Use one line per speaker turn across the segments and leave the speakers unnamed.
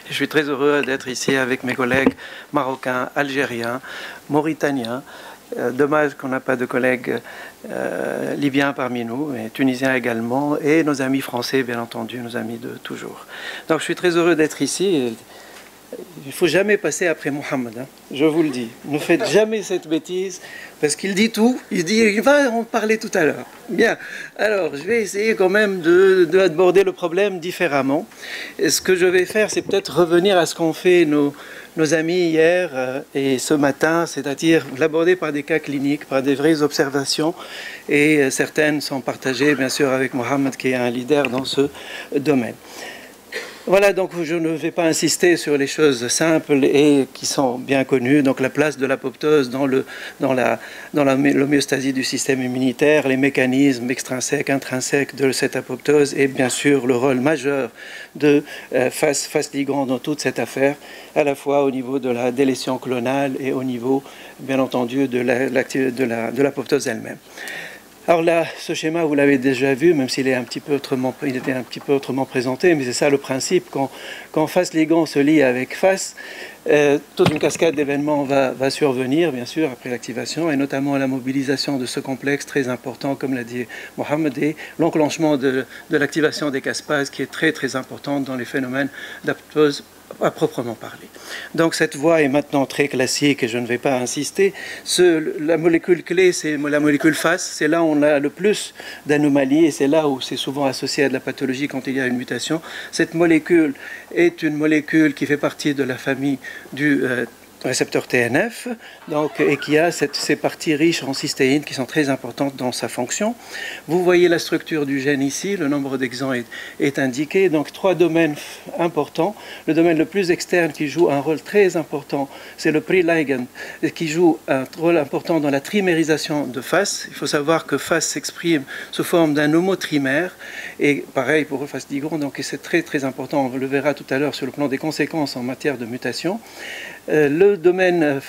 Je suis très heureux d'être ici avec mes collègues marocains, algériens, mauritaniens. Dommage qu'on n'a pas de collègues libyens parmi nous, mais tunisiens également, et nos amis français, bien entendu, nos amis de toujours. Donc je suis très heureux d'être ici. Il ne faut jamais passer après Mohammed, hein, je vous le dis. Ne faites jamais cette bêtise, parce qu'il dit tout, il va en parler tout à l'heure. Bien, alors je vais essayer quand même d'aborder le problème différemment. Et ce que je vais faire, c'est peut-être revenir à ce qu'ont fait nos amis hier et ce matin, c'est-à-dire l'aborder par des cas cliniques, par des vraies observations, et certaines sont partagées bien sûr avec Mohammed qui est un leader dans ce domaine. Voilà, donc je ne vais pas insister sur les choses simples et qui sont bien connues, donc la place de l'apoptose dans l'homéostasie du système immunitaire, les mécanismes extrinsèques, intrinsèques de cette apoptose et bien sûr le rôle majeur de Fas-Ligand dans toute cette affaire, à la fois au niveau de la délétion clonale et au niveau, bien entendu, de l'apoptose elle-même. Alors là, ce schéma, vous l'avez déjà vu, même s'il est un petit peu autrement, il était un petit peu autrement présenté, mais c'est ça le principe. Quand Fas-Ligand se lie avec Fas, toute une cascade d'événements va survenir, bien sûr, après l'activation, et notamment la mobilisation de ce complexe très important, comme l'a dit Mohammed, et l'enclenchement de l'activation des caspases, qui est très très importante dans les phénomènes d'apoptose à proprement parler. Donc cette voie est maintenant très classique et je ne vais pas insister. La molécule clé, c'est la molécule Fas. C'est là où on a le plus d'anomalies et c'est là où c'est souvent associé à de la pathologie quand il y a une mutation. Cette molécule est une molécule qui fait partie de la famille du récepteur TNF, donc, et qui a ces parties riches en cystéine qui sont très importantes dans sa fonction. Vous voyez la structure du gène ici, le nombre d'exons est indiqué, donc trois domaines importants. Le domaine le plus externe qui joue un rôle très important, c'est le pre-ligand, qui joue un rôle important dans la trimérisation de Fas. Il faut savoir que Fas s'exprime sous forme d'un homotrimère, et pareil pour Fas-Ligand, donc c'est très très important, on le verra tout à l'heure sur le plan des conséquences en matière de mutation. Les domaines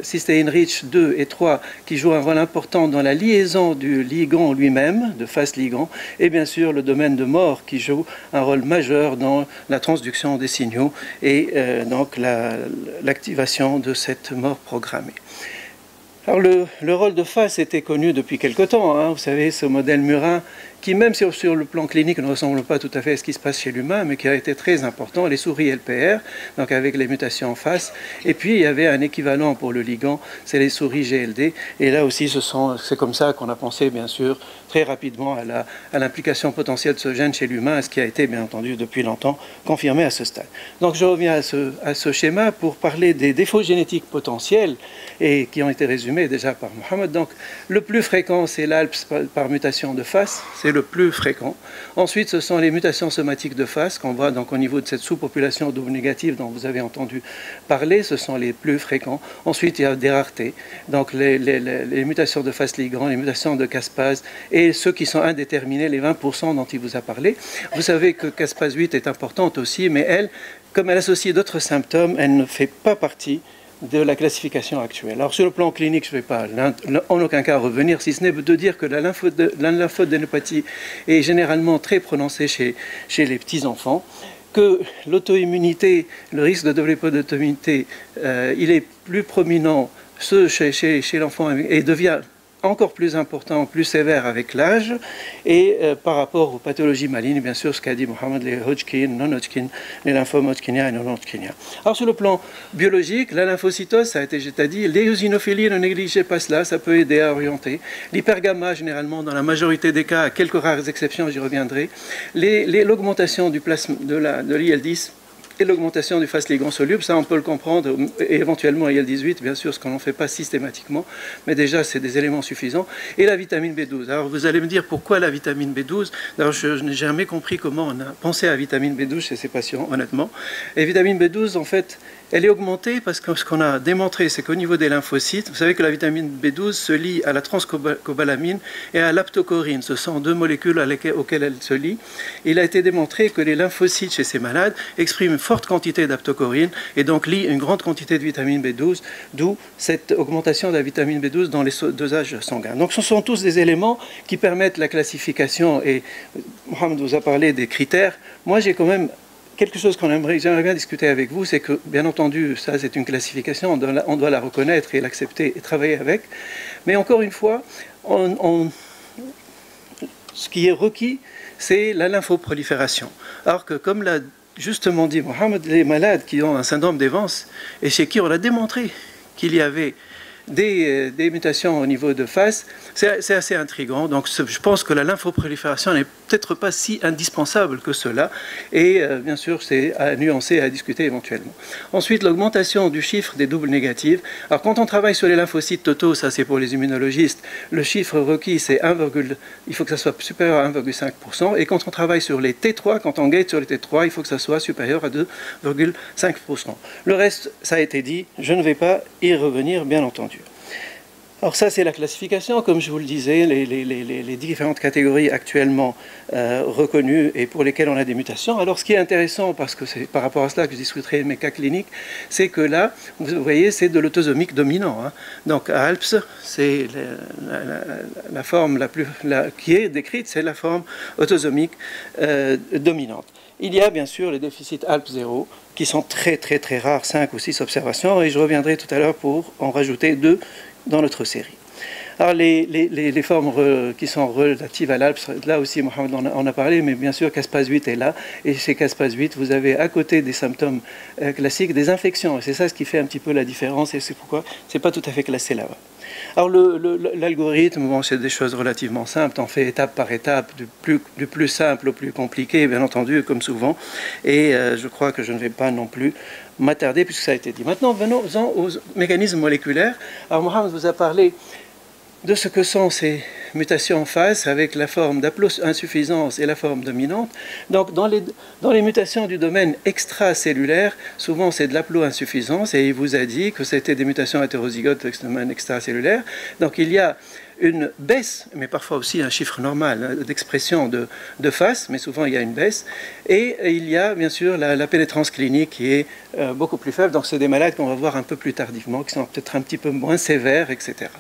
cystéine rich 2 et 3 qui jouent un rôle important dans la liaison du ligand lui-même, de Fas-Ligand, et bien sûr le domaine de mort qui joue un rôle majeur dans la transduction des signaux et donc l'activation de cette mort programmée. Alors le rôle de Fas était connu depuis quelque temps, hein. Vous savez, ce modèle murin qui, même sur le plan clinique, ne ressemble pas tout à fait à ce qui se passe chez l'humain, mais qui a été très important, les souris LPR, donc avec les mutations en Fas. Et puis, il y avait un équivalent pour le ligand, c'est les souris GLD. Et là aussi, c'est comme ça qu'on a pensé, bien sûr, très rapidement à l'implication potentielle de ce gène chez l'humain, ce qui a été, bien entendu, depuis longtemps confirmé à ce stade. Donc, je reviens à ce schéma pour parler des défauts génétiques potentiels et qui ont été résumés déjà par Mohammed. Donc, le plus fréquent, c'est l'ALPS par mutation de Fas, c'est le plus fréquent. Ensuite, ce sont les mutations somatiques de Fas qu'on voit donc au niveau de cette sous-population d'O négative dont vous avez entendu parler, ce sont les plus fréquents. Ensuite, il y a des raretés, donc les mutations de Fas-Ligand, les mutations de caspase et ceux qui sont indéterminés, les 20% dont il vous a parlé. Vous savez que caspase 8 est importante aussi, mais elle, comme elle associe d'autres symptômes, elle ne fait pas partie de la classification actuelle. Alors sur le plan clinique, je ne vais pas en aucun cas revenir, si ce n'est de dire que la lymphodénopathie est généralement très prononcée chez les petits-enfants, que l'auto-immunité, le risque de développer d'auto-immunité, il est plus prominent chez l'enfant et devient encore plus important, plus sévère avec l'âge, et par rapport aux pathologies malignes, bien sûr, ce qu'a dit Mohammed, les Hodgkin, non-Hodgkin, les lymphomes Hodgkiniens et non-Hodgkiniens. Alors sur le plan biologique, la lymphocytose, ça a été déjà dit, l'éosinophilie, ne négligez pas cela, ça peut aider à orienter. L'hypergamma, généralement, dans la majorité des cas, à quelques rares exceptions, j'y reviendrai. L'augmentation du plasma de l'IL-10, et l'augmentation du Fas-Ligand soluble, ça on peut le comprendre, et éventuellement IL-18, bien sûr, ce qu'on n'en fait pas systématiquement, mais déjà c'est des éléments suffisants, et la vitamine B12. Alors vous allez me dire pourquoi la vitamine B12 ? Alors je n'ai jamais compris comment on a pensé à la vitamine B12 chez ces patients, honnêtement. Et vitamine B12, en fait, elle est augmentée parce que ce qu'on a démontré, c'est qu'au niveau des lymphocytes, vous savez que la vitamine B12 se lie à la transcobalamine et à l'aptocorine. Ce sont deux molécules auxquelles elle se lie. Il a été démontré que les lymphocytes chez ces malades expriment une forte quantité d'aptocorine et donc lient une grande quantité de vitamine B12, d'où cette augmentation de la vitamine B12 dans les dosages sanguins. Donc ce sont tous des éléments qui permettent la classification et Mohamed vous a parlé des critères. Moi j'ai quand même quelque chose j'aimerais bien discuter avec vous, c'est que, bien entendu, ça c'est une classification, on doit la reconnaître et l'accepter et travailler avec. Mais encore une fois, ce qui est requis, c'est la lymphoprolifération. Alors que, comme l'a justement dit Mohamed, les malades qui ont un syndrome d'Evans, et chez qui on a démontré qu'il y avait des mutations au niveau de face, c'est assez intriguant. Donc je pense que la lymphoprolifération n'est peut-être pas si indispensable que cela. Et bien sûr, c'est à nuancer et à discuter éventuellement. Ensuite, l'augmentation du chiffre des doubles négatives. Alors quand on travaille sur les lymphocytes totaux, ça c'est pour les immunologistes, le chiffre requis c'est 1, il faut que ça soit supérieur à 1,5%. Et quand on travaille sur les T3, quand on gate sur les T3, il faut que ça soit supérieur à 2,5%. Le reste, ça a été dit, je ne vais pas y revenir, bien entendu. Alors ça, c'est la classification, comme je vous le disais, les différentes catégories actuellement reconnues et pour lesquelles on a des mutations. Alors ce qui est intéressant, parce que c'est par rapport à cela que je discuterai mes cas cliniques, c'est que là, vous voyez, c'est de l'autosomique dominant. Hein. Donc à ALPS, c'est la forme qui est décrite, c'est la forme autosomique dominante. Il y a bien sûr les déficits ALP0 qui sont très très très rares, 5 ou 6 observations, et je reviendrai tout à l'heure pour en rajouter 2 dans notre série. Alors les formes qui sont relatives à l'ALPS, là aussi Mohamed en a parlé, mais bien sûr Caspase 8 est là, et chez Caspase 8 vous avez à côté des symptômes classiques des infections, et c'est ça ce qui fait un petit peu la différence, et c'est pourquoi c'est pas tout à fait classé là-bas. Alors l'algorithme, bon, c'est des choses relativement simples, on fait étape par étape, du plus simple au plus compliqué, bien entendu, comme souvent, et je crois que je ne vais pas non plus m'attarder puisque ça a été dit. Maintenant, venons-en aux mécanismes moléculaires. Alors Mohamed vous a parlé de ce que sont ces mutations en face avec la forme d'haploinsuffisance et la forme dominante. Donc dans les mutations du domaine extracellulaire, souvent c'est de l'haploinsuffisance et il vous a dit que c'était des mutations hétérozygotes du domaine extracellulaire. Donc il y a une baisse, mais parfois aussi un chiffre normal d'expression de face, mais souvent il y a une baisse. Et il y a bien sûr la pénétrance clinique qui est beaucoup plus faible. Donc c'est des malades qu'on va voir un peu plus tardivement, qui sont peut-être un petit peu moins sévères, etc.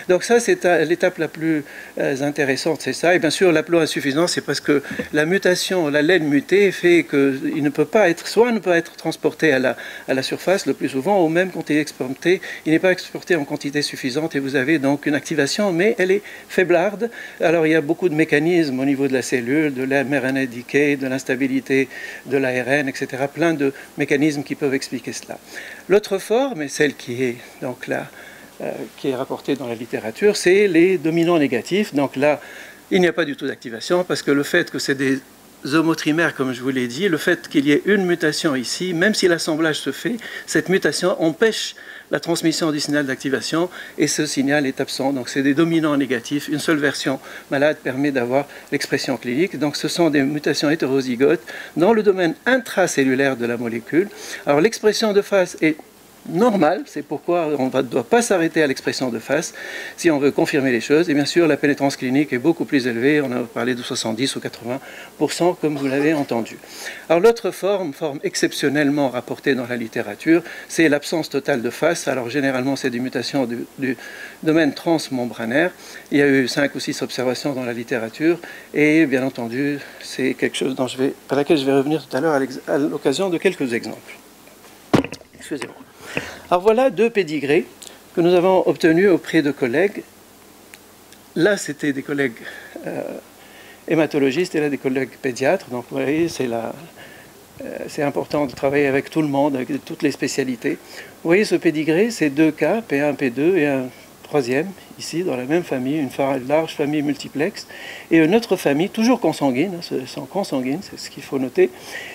Donc ça c'est l'étape la plus intéressante, c'est ça. Et bien sûr l'haploinsuffisance, c'est parce que la mutation, la laine mutée fait qu'il ne peut pas être, soit ne peut pas être transporté à la surface le plus souvent, ou même quand il est exporté, il n'est pas exporté en quantité suffisante et vous avez donc une activation, mais elle est faiblarde. Alors il y a beaucoup de mécanismes au niveau de la cellule, de l'mRNA decay, de l'instabilité de l'ARN, etc. Plein de mécanismes qui peuvent expliquer cela. L'autre forme, et celle qui est donc là, qui est rapportée dans la littérature, c'est les dominants négatifs. Donc là, il n'y a pas du tout d'activation parce que le fait que c'est des homotrimères, comme je vous l'ai dit, le fait qu'il y ait une mutation ici, même si l'assemblage se fait, cette mutation empêche la transmission du signal d'activation et ce signal est absent. Donc c'est des dominants négatifs. Une seule version malade permet d'avoir l'expression clinique. Donc ce sont des mutations hétérozygotes dans le domaine intracellulaire de la molécule. Alors l'expression de face est normal, c'est pourquoi on ne doit pas s'arrêter à l'expression de face si on veut confirmer les choses. Et bien sûr, la pénétrance clinique est beaucoup plus élevée, on a parlé de 70 ou 80%, comme vous l'avez entendu. Alors l'autre forme exceptionnellement rapportée dans la littérature, c'est l'absence totale de face. Alors généralement, c'est des mutations du domaine transmembranaire. Il y a eu 5 ou 6 observations dans la littérature, et bien entendu, c'est quelque chose par laquelle je vais revenir tout à l'heure à l'occasion de quelques exemples. Excusez-moi. Alors voilà 2 pédigrés que nous avons obtenus auprès de collègues. Là, c'était des collègues hématologistes et là des collègues pédiatres. Donc vous voyez, c'est important de travailler avec tout le monde, avec toutes les spécialités. Vous voyez ce pédigré, c'est 2 cas, P1, P2 et un troisième, ici, dans la même famille, une large famille multiplexe, et une autre famille, toujours consanguine, ce sont consanguines, c'est ce qu'il faut noter,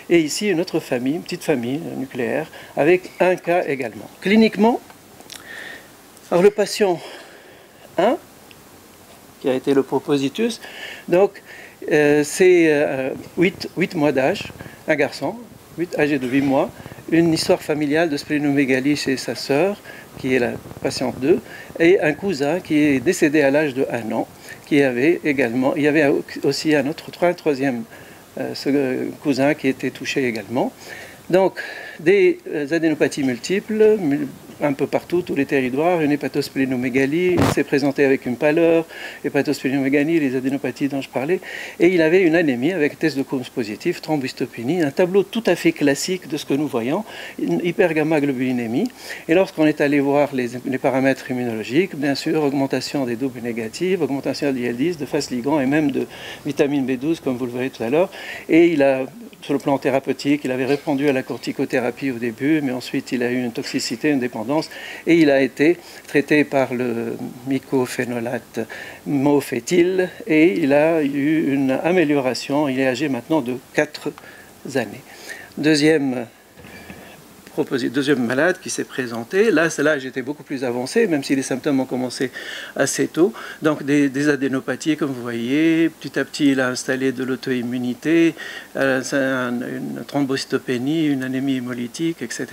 et ici une autre famille, une petite famille nucléaire, avec un cas également. Cliniquement, alors le patient 1, qui a été le propositus, donc c'est 8 mois d'âge, un garçon, âgé de 8 mois, une histoire familiale de splénomégalie chez sa sœur, qui est la patiente 2, et un cousin qui est décédé à l'âge de 1 an, qui avait également, il y avait aussi un troisième cousin qui était touché également. Donc, des adénopathies multiples, un peu partout, tous les territoires, une hépatosplénomégalie, il s'est présenté avec une pâleur, hépatosplénomégalie, les adénopathies dont je parlais, et il avait une anémie avec test de Crohn's positif, thrombocytopénie, un tableau tout à fait classique de ce que nous voyons, une hypergamma-globulinémie. Et lorsqu'on est allé voir les paramètres immunologiques, bien sûr, augmentation des doubles négatives, augmentation d'IL-10, de phase ligand et même de vitamine B12, comme vous le verrez tout à l'heure, et il a, sur le plan thérapeutique, il avait répondu à la corticothérapie au début, mais ensuite il a eu une toxicité, une dépendance, et il a été traité par le mycophénolate mofétyl, et il a eu une amélioration. Il est âgé maintenant de 4 années. Deuxième malade qui s'est présenté. Là, l'âge était beaucoup plus avancé, même si les symptômes ont commencé assez tôt. Donc, des adénopathies, comme vous voyez. Petit à petit, il a installé de l'auto-immunité, une thrombocytopénie, une anémie hémolytique, etc.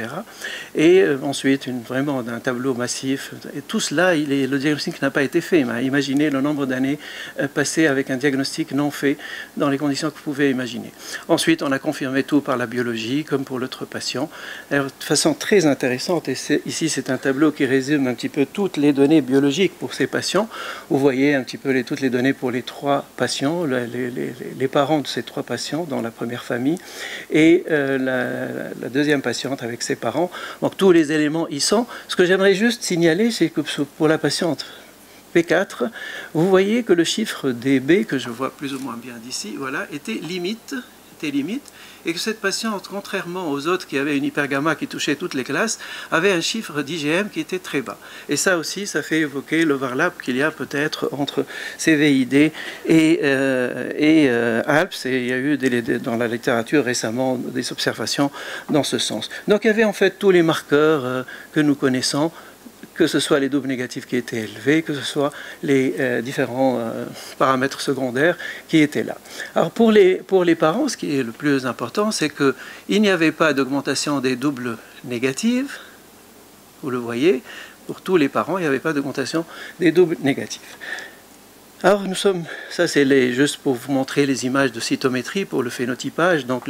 Et ensuite, vraiment un tableau massif. Et tout cela, le diagnostic n'a pas été fait. Imaginez le nombre d'années passées avec un diagnostic non fait dans les conditions que vous pouvez imaginer. Ensuite, on a confirmé tout par la biologie, comme pour l'autre patient. Alors, de façon très intéressante, et ici c'est un tableau qui résume un petit peu toutes les données biologiques pour ces patients. Vous voyez un petit peu toutes les données pour les 3 patients, les parents de ces 3 patients dans la première famille, et la deuxième patiente avec ses parents. Donc tous les éléments y sont. Ce que j'aimerais juste signaler, c'est que pour la patiente P4, vous voyez que le chiffre DB, que je vois plus ou moins bien d'ici, voilà, était limite, et que cette patiente, contrairement aux autres qui avaient une hypergamma qui touchait toutes les classes, avait un chiffre d'IgM qui était très bas. Et ça aussi, ça fait évoquer l'overlap qu'il y a peut-être entre CVID et ALPS, et il y a eu dans la littérature récemment des observations dans ce sens. Donc il y avait en fait tous les marqueurs que nous connaissons, que ce soit les doubles négatifs qui étaient élevés, que ce soit les différents paramètres secondaires qui étaient là. Alors pour les parents, ce qui est le plus important, c'est qu'il n'y avait pas d'augmentation des doubles négatives. Vous le voyez, pour tous les parents, il n'y avait pas d'augmentation des doubles négatifs. Alors ça c'est juste pour vous montrer les images de cytométrie pour le phénotypage. Donc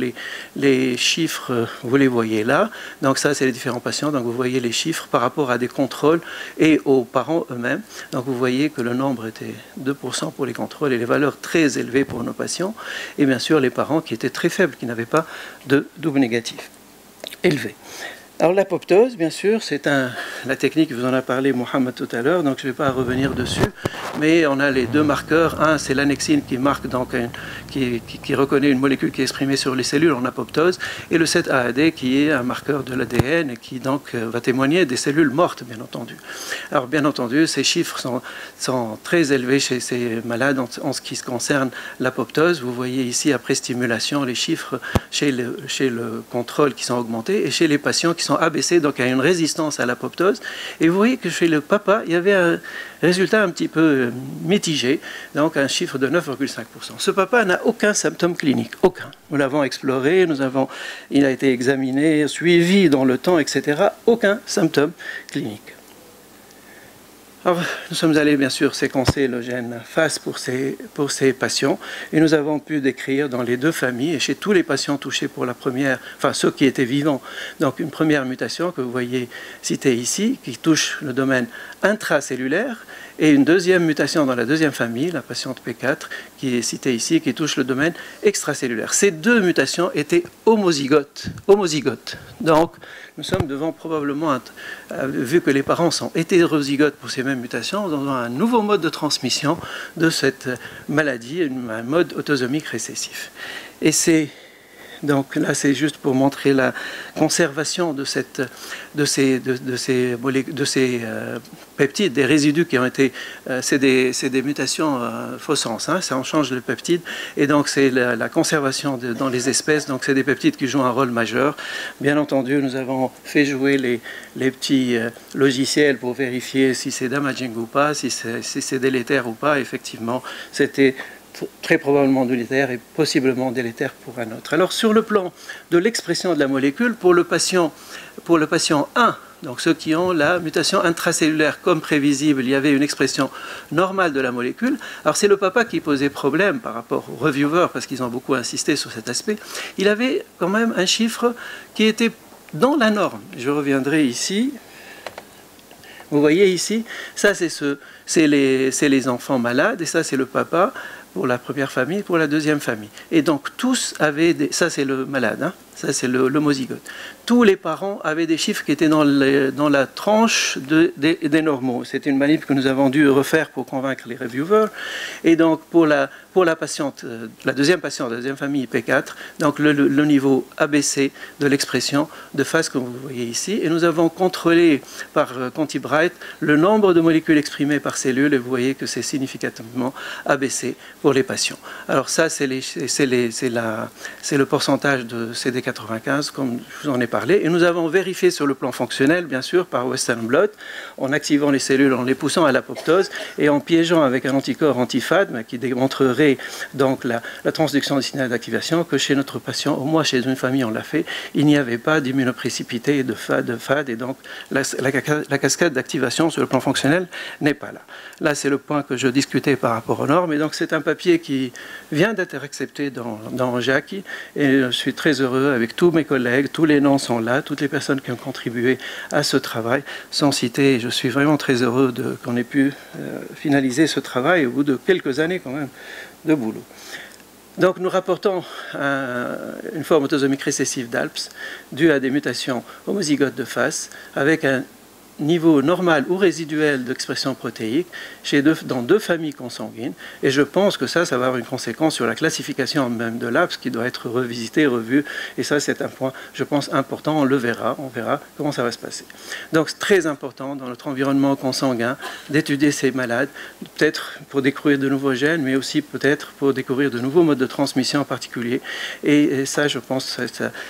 les chiffres, vous les voyez là. Donc ça c'est les différents patients. Donc vous voyez les chiffres par rapport à des contrôles et aux parents eux-mêmes. Donc vous voyez que le nombre était 2% pour les contrôles et les valeurs très élevées pour nos patients. Et bien sûr les parents qui étaient très faibles, qui n'avaient pas de double négatif élevé. Alors l'apoptose, bien sûr, c'est la technique, vous en a parlé Mohamed tout à l'heure, donc je ne vais pas revenir dessus, mais on a les 2 marqueurs. Un, c'est l'annexine qui marque donc qui reconnaît une molécule qui est exprimée sur les cellules en apoptose, et le 7-AAD qui est un marqueur de l'ADN et qui donc va témoigner des cellules mortes, bien entendu. Alors bien entendu, ces chiffres sont très élevés chez ces malades en ce qui concerne l'apoptose. Vous voyez ici, après stimulation, les chiffres chez le contrôle qui sont augmentés, et chez les patients qui sont abaissés, donc il y a une résistance à l'apoptose. Et vous voyez que chez le papa, il y avait un résultat un petit peu mitigé, donc un chiffre de 9,5%. Ce papa n'a aucun symptôme clinique, aucun. Nous l'avons exploré, il a été examiné, suivi dans le temps, etc. Aucun symptôme clinique. Alors, nous sommes allés bien sûr séquencer le gène FAS pour ces patients, et nous avons pu décrire dans les 2 familles et chez tous les patients touchés pour la première, enfin ceux qui étaient vivants, donc une première mutation que vous voyez citée ici, qui touche le domaine intracellulaire, et une deuxième mutation dans la deuxième famille, la patiente P4, qui est citée ici, qui touche le domaine extracellulaire. Ces 2 mutations étaient homozygotes. Donc, nous sommes devant probablement, vu que les parents sont hétérozygotes pour ces mêmes mutations, dans un nouveau mode de transmission de cette maladie, un mode autosomique récessif. Et donc là, c'est juste pour montrer la conservation de ces peptides, des résidus qui ont été... c'est des mutations faux sens, hein, ça en change le peptide. Et donc, c'est la conservation dans les espèces. Donc, c'est des peptides qui jouent un rôle majeur. Bien entendu, nous avons fait jouer les petits logiciels pour vérifier si c'est damaging ou pas, si c'est délétère ou pas. Effectivement, c'était très probablement délétère et possiblement délétère pour un autre. Alors sur le plan de l'expression de la molécule, pour le patient 1, donc ceux qui ont la mutation intracellulaire comme prévisible, il y avait une expression normale de la molécule. Alors c'est le papa qui posait problème par rapport aux reviewers, parce qu'ils ont beaucoup insisté sur cet aspect. Il avait quand même un chiffre qui était dans la norme. Je reviendrai ici. Vous voyez ici, ça c'est les enfants malades, et ça c'est le papa pour la première famille, pour la deuxième famille. Et donc tous avaient ça c'est le malade, hein, ça c'est l'homozygote. Tous les parents avaient des chiffres qui étaient dans la tranche des normaux. C'est une manip que nous avons dû refaire pour convaincre les reviewers. Et donc pour la patiente, la deuxième patiente, la deuxième famille P4, donc le niveau ABC de l'expression de phase que vous voyez ici. Et nous avons contrôlé par Conti Bright le nombre de molécules exprimées par cellule, et vous voyez que c'est significativement ABC pour les patients. Alors ça, c'est le pourcentage de CD95, comme je vous en ai parlé. Et nous avons vérifié sur le plan fonctionnel, bien sûr, par Western blot, en activant les cellules, en les poussant à l'apoptose, et en piégeant avec un anticorps anti-FAD, qui démontrerait donc la transduction des signaux d'activation, que chez notre patient, au moins chez une famille on l'a fait, il n'y avait pas d'immunoprécipité de FAD, et donc la cascade d'activation sur le plan fonctionnel n'est pas là. Là, c'est le point que je discutais par rapport aux normes, et donc c'est un papier qui vient d'être accepté dans JACI, et je suis très heureux avec tous mes collègues, tous les noms sont là, toutes les personnes qui ont contribué à ce travail sont citées, et je suis vraiment très heureux qu'on ait pu finaliser ce travail au bout de quelques années quand même de boulot. Donc nous rapportons une forme autosomique récessive d'ALPS due à des mutations homozygotes de face avec un niveau normal ou résiduel d'expression protéique dans deux familles consanguines. Et je pense que ça va avoir une conséquence sur la classification même de l'ALPS qui doit être revisitée, revue. Et ça, c'est un point, je pense, important. On verra comment ça va se passer. Donc, c'est très important dans notre environnement consanguin d'étudier ces malades, peut-être pour découvrir de nouveaux gènes, mais aussi peut-être pour découvrir de nouveaux modes de transmission en particulier. Et ça, je pense,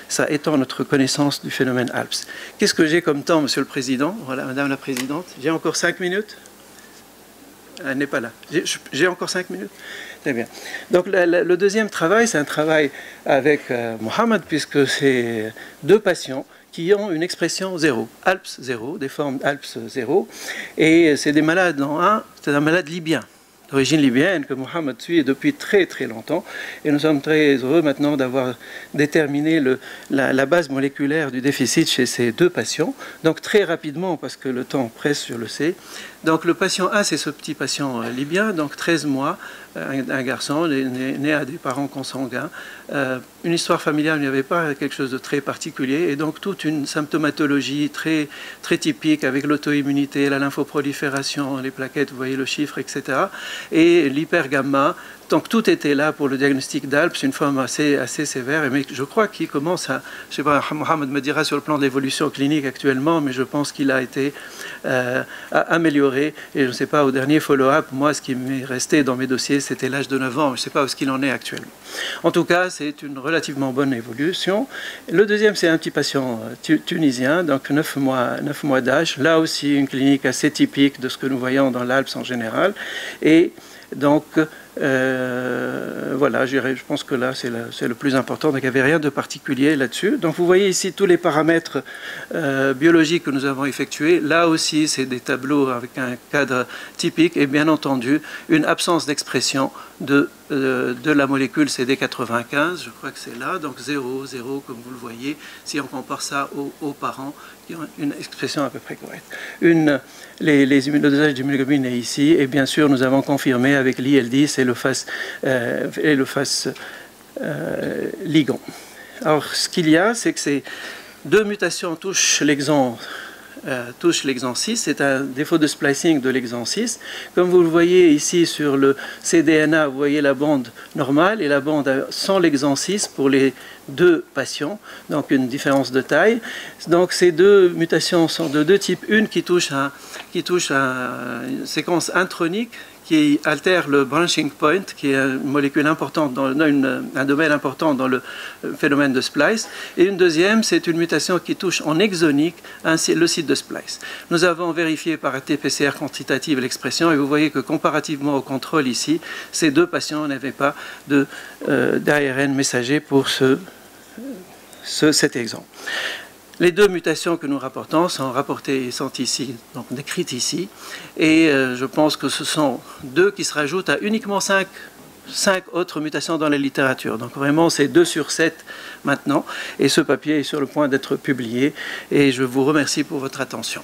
ça étend notre connaissance du phénomène ALPS. Qu'est-ce que j'ai comme temps, Monsieur le Président? Voilà, Madame la Présidente. J'ai encore 5 minutes? Elle n'est pas là. J'ai encore 5 minutes? Très bien. Donc le deuxième travail, c'est un travail avec Mohamed, puisque c'est deux patients qui ont une expression 0, ALPS 0, des formes ALPS 0, et c'est des malades c'est un malade libyen, d'origine libyenne, que Mohamed suit depuis très très longtemps. Et nous sommes très heureux maintenant d'avoir déterminé la base moléculaire du déficit chez ces deux patients. Donc très rapidement, parce que le temps presse, je le sais. Donc le patient 1, c'est ce petit patient libyen, donc 13 mois, un garçon né à des parents consanguins. Une histoire familiale, il n'y avait pas quelque chose de très particulier, et donc toute une symptomatologie très, très typique avec l'auto-immunité, la lymphoprolifération, les plaquettes, vous voyez le chiffre, etc. Et l'hypergamma. Donc tout était là pour le diagnostic d'ALPS, une forme assez sévère, mais je crois qu'il commence à, je ne sais pas, Mohamed me dira sur le plan de l'évolution clinique actuellement, mais je pense qu'il a été amélioré, et je ne sais pas, au dernier follow-up, moi ce qui m'est resté dans mes dossiers, c'était l'âge de 9 ans, je ne sais pas où il en est actuellement. En tout cas, c'est une relativement bonne évolution. Le deuxième, c'est un petit patient tunisien, donc 9 mois d'âge, là aussi une clinique assez typique de ce que nous voyons dans l'ALPS en général, et donc voilà, je pense que là c'est le plus important, donc il n'y avait rien de particulier là-dessus. Donc vous voyez ici tous les paramètres biologiques que nous avons effectués. Là aussi c'est des tableaux avec un cadre typique, et bien entendu une absence d'expression de la molécule CD95, je crois que c'est là, donc 0, 0 comme vous le voyez, si on compare ça aux parents qui ont une expression à peu près correcte. Le dosage d'immunoglobine est ici, et bien sûr nous avons confirmé avec l'IL10 et le FAS ligand. Alors ce qu'il y a, c'est que ces deux mutations touchent l'exon 6, c'est un défaut de splicing de l'exon 6. Comme vous le voyez ici sur le cDNA, vous voyez la bande normale et la bande sans l'exon 6 pour les deux patients, donc une différence de taille. Donc ces deux mutations sont de deux types, une qui touche une séquence intronique qui altère le branching point, qui est une molécule importante, un domaine important dans le phénomène de splice. Et une deuxième, c'est une mutation qui touche en exonique le site de splice. Nous avons vérifié par RT-PCR quantitative l'expression, et vous voyez que comparativement au contrôle ici, ces deux patients n'avaient pas d'ARN messager pour cet exemple. Les deux mutations que nous rapportons sont rapportées et sont ici, donc décrites ici, et je pense que ce sont deux qui se rajoutent à uniquement 5 autres mutations dans la littérature. Donc vraiment, c'est 2 sur 7 maintenant, et ce papier est sur le point d'être publié, et je vous remercie pour votre attention.